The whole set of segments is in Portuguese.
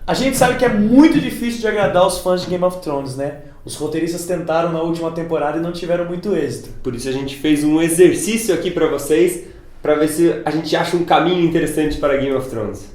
A gente sabe que é muito difícil de agradar os fãs de Game of Thrones, né? Os roteiristas tentaram na última temporada e não tiveram muito êxito. Por isso a gente fez um exercício aqui pra vocês, pra ver se a gente acha um caminho interessante para Game of Thrones.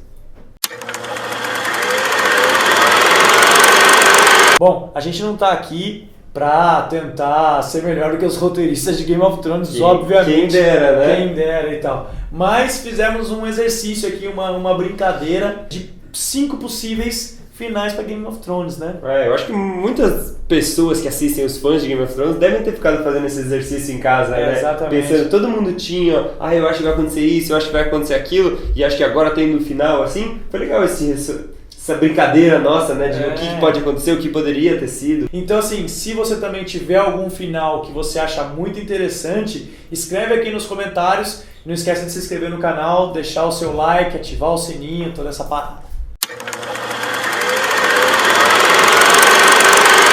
Bom, a gente não tá aqui pra tentar ser melhor do que os roteiristas de Game of Thrones, obviamente. Quem dera, né? Quem dera e tal. Mas fizemos um exercício aqui, uma brincadeira de 5 possíveis finais pra Game of Thrones, né? Eu acho que muitas pessoas que assistem, os fãs de Game of Thrones, devem ter ficado fazendo esse exercício em casa, né? Exatamente. Pensando, todo mundo tinha, eu acho que vai acontecer isso, eu acho que vai acontecer aquilo, e acho que agora tem no final, assim. Foi legal essa brincadeira nossa, né? De o que pode acontecer, o que poderia ter sido. Então, assim, se você também tiver algum final que você acha muito interessante, escreve aqui nos comentários. Não esqueça de se inscrever no canal, deixar o seu like, ativar o sininho, toda essa parada.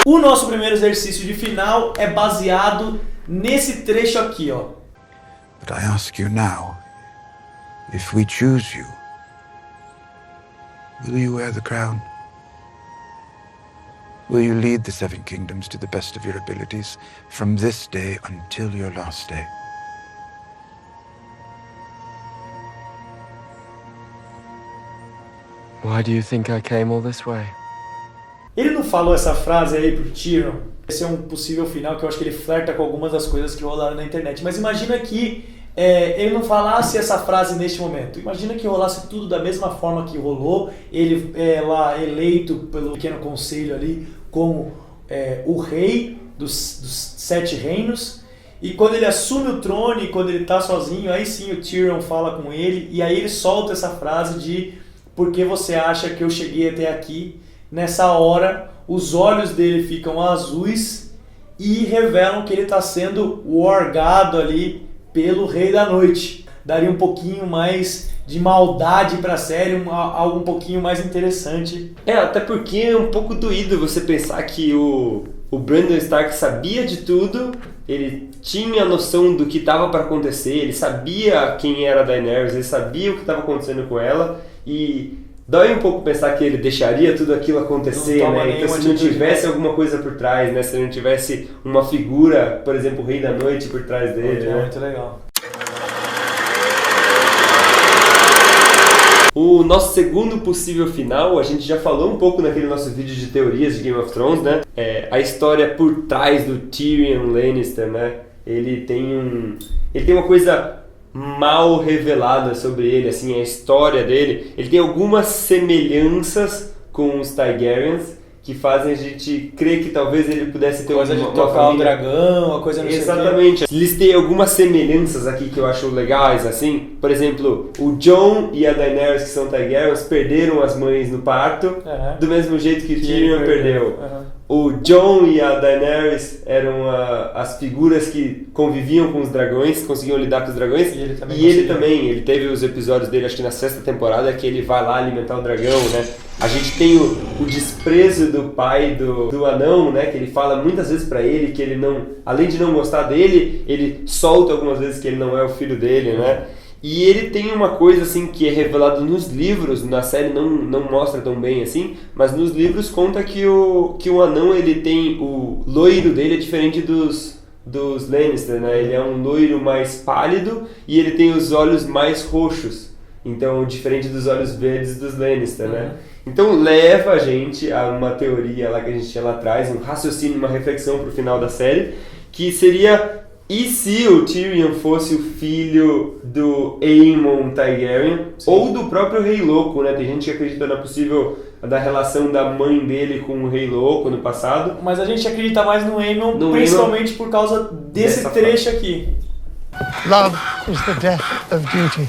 O nosso primeiro exercício de final é baseado nesse trecho aqui, ó. But I ask you now, if we choose you, will you wear the crown? Will you lead the Seven Kingdoms to the best of your abilities from this day until your last day? Why do you think I came all this way? Ele não falou essa frase aí pro Tyrion? Esse é um possível final que eu acho que ele flerta com algumas das coisas que rolaram na internet. Mas imagina que ele não falasse essa frase neste momento. Imagina que rolasse tudo da mesma forma que rolou. Ele lá eleito pelo pequeno conselho ali como o rei dos 7 reinos. E quando ele assume o trono e quando ele tá sozinho, aí sim o Tyrion fala com ele. E aí ele solta essa frase de: por que você acha que eu cheguei até aqui? Nessa hora, os olhos dele ficam azuis e revelam que ele está sendo wargado ali pelo Rei da Noite. Daria um pouquinho mais de maldade para a série, algo um pouquinho mais interessante. Até porque é um pouco doído você pensar que o Brandon Stark sabia de tudo, ele tinha noção do que estava para acontecer, ele sabia quem era a Daenerys, ele sabia o que estava acontecendo com ela e... dói um pouco pensar que ele deixaria tudo aquilo acontecer, né? Então se não tivesse alguma coisa por trás, né? Se não tivesse uma figura, por exemplo, o Rei da Noite por trás dele, né? Muito legal. O nosso segundo possível final, a gente já falou um pouco naquele nosso vídeo de teorias de Game of Thrones, né? A história por trás do Tyrion Lannister, né? Ele tem uma coisa mal revelada sobre ele, assim, a história dele. Ele tem algumas semelhanças com os Targaryens que fazem a gente crer que talvez ele pudesse ter coisa uma de tocar família... o dragão, a coisa não sei o quê. Exatamente. Listei algumas semelhanças aqui que eu acho legais, assim. Por exemplo, o Jon e a Daenerys, que são Targaryens, perderam as mães no parto, do mesmo jeito que Tyrion perdeu. O Jon e a Daenerys eram as figuras que conviviam com os dragões, conseguiam lidar com os dragões. E ele também, ele teve os episódios dele, acho que na 6ª temporada, que ele vai lá alimentar o dragão, né? A gente tem o desprezo do pai do anão, né? Que ele fala muitas vezes pra ele que ele não, além de não gostar dele, ele solta algumas vezes que ele não é o filho dele, né? E ele tem uma coisa assim que é revelado nos livros, na série não mostra tão bem assim, mas nos livros conta que o anão, ele tem, o loiro dele é diferente dos Lannister, né? Ele é um loiro mais pálido e ele tem os olhos mais roxos, então diferente dos olhos verdes dos Lannister, né? Então leva a gente a uma teoria lá que a gente tinha lá atrás, um raciocínio, uma reflexão pro final da série, que seria: e se o Tyrion fosse o filho do Aemon Targaryen, ou do próprio Rei Louco, né? Tem gente que acredita na possível da relação da mãe dele com o Rei Louco no passado. Mas a gente acredita mais no Aemon, principalmente por causa desse trecho aqui. Love is the death of duty.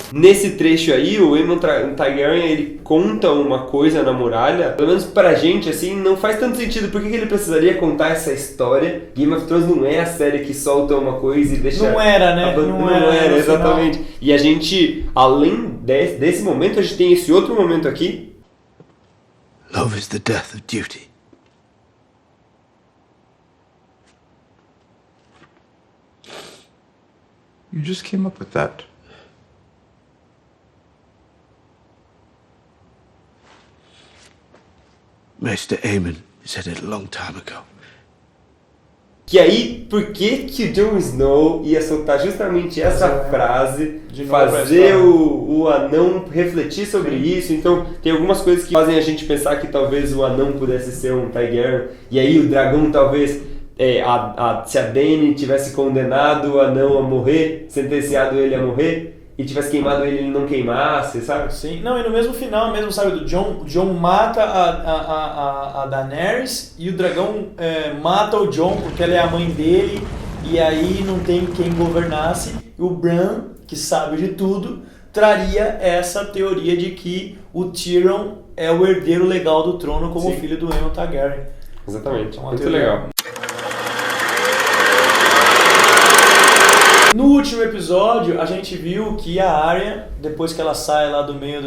Nesse trecho aí, o Aemon Targaryen, ele conta uma coisa na muralha, pelo menos pra gente, assim, não faz tanto sentido. Por que ele precisaria contar essa história? Game of Thrones não é a série que solta uma coisa e deixa... Não era, né? Não era, exatamente. E a gente, além desse momento, a gente tem esse outro momento aqui. Love is the death of duty. You just came up with that. Maester Aemon said it a long time ago. Que aí, por que o Jon Snow ia soltar justamente essa frase, fazer o anão refletir sobre isso? Então, tem algumas coisas que fazem a gente pensar que talvez o anão pudesse ser um Targaryen, e aí o dragão talvez, se a Dany tivesse condenado o anão a morrer, sentenciado ele a morrer, e tivesse queimado ele não queimasse, sabe? Sim, não, e no mesmo final mesmo, sabe, do Jon, o Jon mata a Daenerys e o dragão mata o Jon porque ela é a mãe dele e aí não tem quem governasse. E o Bran, que sabe de tudo, traria essa teoria de que o Tyrion é o herdeiro legal do trono como filho do Aemon Targaryen. Exatamente, muito teoria legal. No último episódio, a gente viu que a Arya, depois que ela sai lá do meio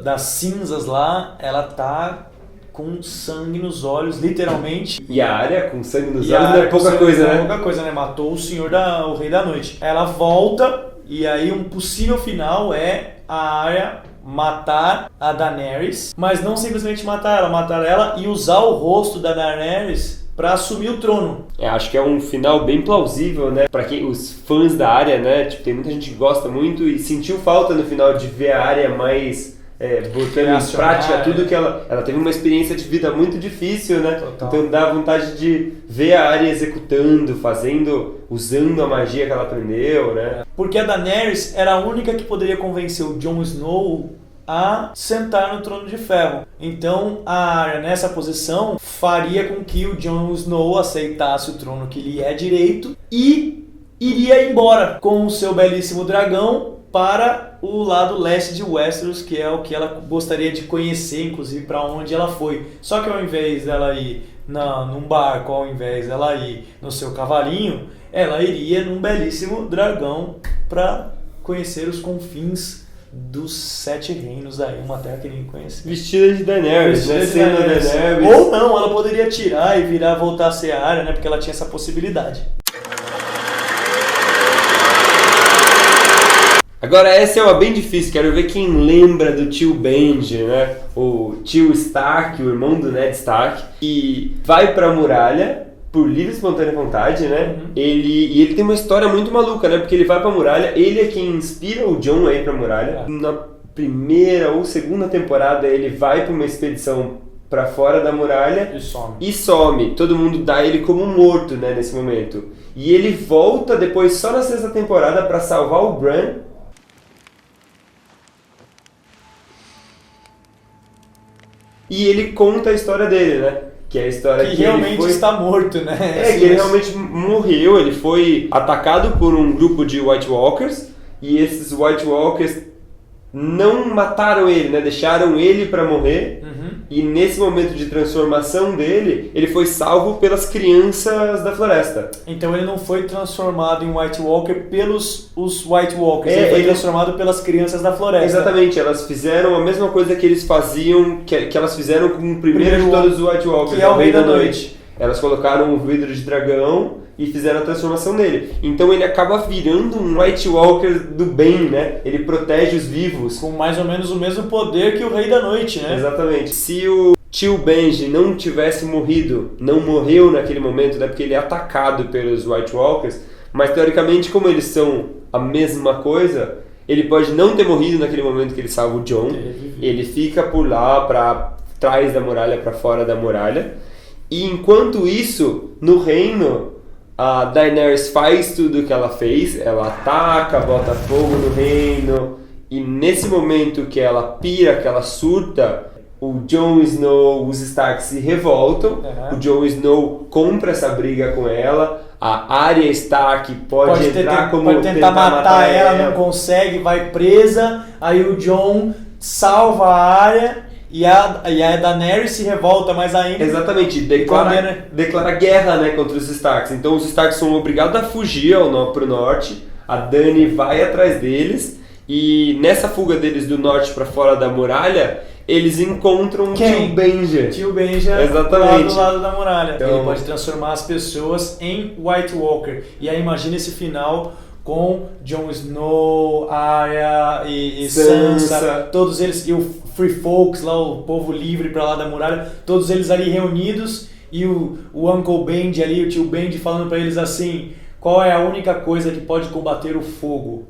das cinzas lá, ela tá com sangue nos olhos, literalmente. E a Arya com sangue nos olhos não é pouca coisa, né? Pouca coisa, né? Matou o Rei da Noite. Ela volta, e aí um possível final é a Arya matar a Daenerys, mas não simplesmente matar ela e usar o rosto da Daenerys para assumir o trono. Acho que é um final bem plausível, né? Pra quem, os fãs da Arya, né? Tipo, tem muita gente que gosta muito e sentiu falta no final de ver a Arya mais botando em prática tudo que ela teve uma experiência de vida muito difícil, né? Total. Então dá vontade de ver a Arya executando, usando a magia que ela aprendeu, né? Porque a Daenerys era a única que poderia convencer o Jon Snow a sentar no trono de ferro. Então a Arya nessa posição faria com que o Jon Snow aceitasse o trono que lhe é direito e iria embora com o seu belíssimo dragão para o lado leste de Westeros, que é o que ela gostaria de conhecer, inclusive para onde ela foi. Só que ao invés dela ir num barco, ao invés dela ir no seu cavalinho, ela iria num belíssimo dragão para conhecer os confins dos 7 reinos aí, uma terra que ninguém conhece. Vestida de Daenerys, né? Sendo Daenerys. Ou não, ela poderia tirar e voltar a ser a Arya, né? Porque ela tinha essa possibilidade. Agora essa é uma bem difícil, quero ver quem lembra do tio Benji, né? O tio Stark, o irmão do Ned Stark, que vai pra muralha por livre e espontânea vontade, né? Uhum. Ele tem uma história muito maluca, né? Porque ele vai pra muralha, ele é quem inspira o Jon a ir pra muralha. Na primeira ou segunda temporada ele vai pra uma expedição pra fora da muralha e some. Todo mundo dá ele como morto, né, nesse momento. E ele volta depois só na sexta temporada pra salvar o Bran. E ele conta a história dele, né? Que é a história que realmente está morto, né? Que ele realmente morreu. Ele foi atacado por um grupo de White Walkers e esses White Walkers não mataram ele, né? Deixaram ele para morrer. Uhum. E nesse momento de transformação dele, ele foi salvo pelas crianças da floresta. Então ele não foi transformado em White Walker pelos os White Walkers, ele foi transformado pelas crianças da floresta. Exatamente, elas fizeram a mesma coisa que eles faziam, que elas fizeram com o primeiro de todos os White Walkers, que é o Rei da Noite. Elas colocaram o vidro de dragão e fizeram a transformação nele. Então ele acaba virando um White Walker do bem, né? Ele protege os vivos. Com mais ou menos o mesmo poder que o Rei da Noite, né? Exatamente. Se o tio Benji não tivesse morrido, não morreu naquele momento, né? Porque ele é atacado pelos White Walkers, mas teoricamente, como eles são a mesma coisa, ele pode não ter morrido naquele momento que ele salva o Jon. Ele fica por lá, para trás da muralha, para fora da muralha. E enquanto isso, no reino, a Daenerys faz tudo o que ela fez, ela ataca, bota fogo no reino, e nesse momento que ela pira, que ela surta, o Jon Snow, os Stark se revoltam, o Jon Snow compra essa briga com ela, a Arya Stark pode entrar como pode tentar matar ela, não consegue, vai presa, aí o Jon salva a Arya, e a Daenerys se revolta mais ainda. Exatamente, declara guerra, né, contra os Starks. Então os Starks são obrigados a fugir pro norte, a Dany vai atrás deles, e nessa fuga deles do norte para fora da muralha, eles encontram o tio Benji. Tio Benji exatamente do lado da muralha. Então, ele pode transformar as pessoas em White Walker. E aí imagina esse final com Jon Snow, Arya e Sansa, todos eles, e o Free Folks lá, o povo livre pra lá da muralha, todos eles ali reunidos, e o Uncle Bendy ali, o tio Bendy falando pra eles assim, qual é a única coisa que pode combater o fogo?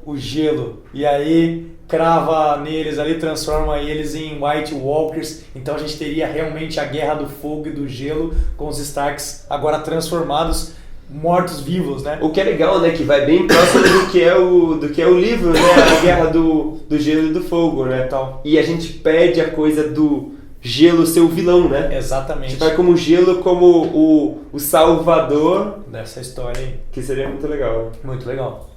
O gelo. E aí crava neles ali, transforma eles em White Walkers. Então a gente teria realmente a guerra do fogo e do gelo com os Starks agora transformados, mortos-vivos, né? O que é legal, né? Que vai bem próximo do que é o livro, né? A guerra do gelo e do fogo, né? Então, e a gente perde a coisa do gelo ser o vilão, né? exatamente. A gente vai como o gelo como o salvador dessa história aí. Que seria muito legal. Muito legal.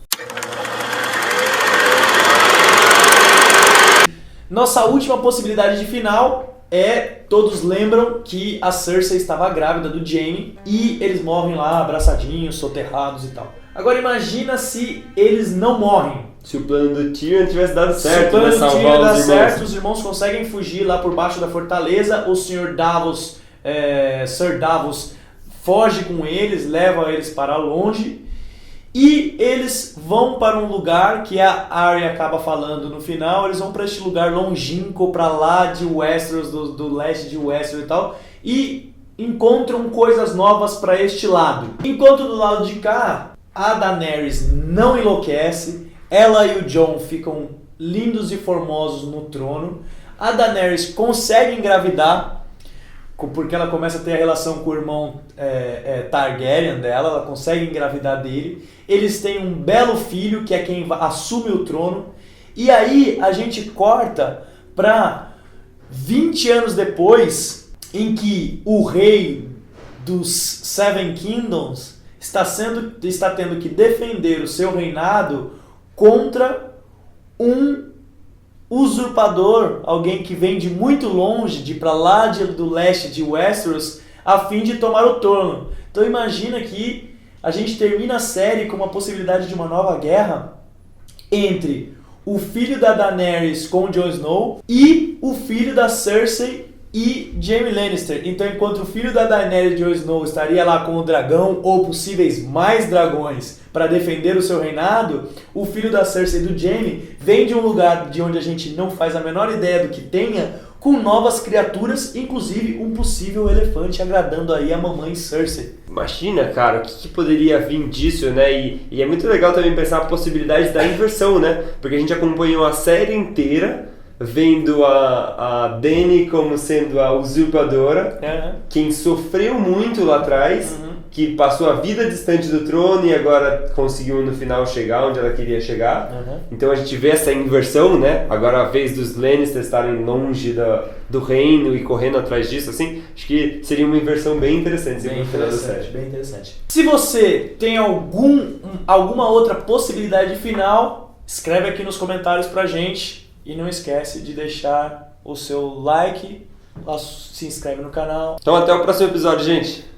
Nossa última possibilidade de final é, todos lembram que a Cersei estava grávida do Jaime e eles morrem lá abraçadinhos, soterrados e tal. Agora imagina se eles não morrem. Se o plano do Tyrion tivesse dado certo, se o plano do Tyrion dá certo, os irmãos conseguem fugir lá por baixo da fortaleza, o Sr. Davos, Sir Davos foge com eles, leva eles para longe. E eles vão para um lugar que a Arya acaba falando no final, eles vão para este lugar longínquo, para lá de Westeros, do leste de Westeros e tal, e encontram coisas novas para este lado. Enquanto do lado de cá, a Daenerys não enlouquece, ela e o Jon ficam lindos e formosos no trono, a Daenerys consegue engravidar, porque ela começa a ter a relação com o irmão Targaryen dela, ela consegue engravidar dele. Eles têm um belo filho, que é quem assume o trono. E aí a gente corta para 20 anos depois, em que o rei dos Seven Kingdoms está tendo que defender o seu reinado contra um usurpador, alguém que vem de muito longe, de para lá do leste de Westeros, a fim de tomar o trono. Então imagina que a gente termina a série com uma possibilidade de uma nova guerra entre o filho da Daenerys com Jon Snow e o filho da Cersei e Jaime Lannister. Então enquanto o filho da Daenerys e Jon Snow estaria lá com o dragão ou possíveis mais dragões para defender o seu reinado, o filho da Cersei e do Jaime vem de um lugar de onde a gente não faz a menor ideia do que tenha, com novas criaturas, inclusive um possível elefante agradando aí a mamãe Cersei. Imagina, cara, o que poderia vir disso, né? E é muito legal também pensar a possibilidade da inversão, né? Porque a gente acompanhou a série inteira vendo a Dany como sendo a usurpadora, quem sofreu muito lá atrás, que passou a vida distante do trono e agora conseguiu no final chegar onde ela queria chegar. Então a gente vê essa inversão, né? Agora a vez dos Lannister estarem longe do reino e correndo atrás disso, assim, acho que seria uma inversão bem interessante. Bem interessante. Se você tem alguma outra possibilidade final, escreve aqui nos comentários pra gente e não esquece de deixar o seu like, se inscreve no canal. Então até o próximo episódio, gente!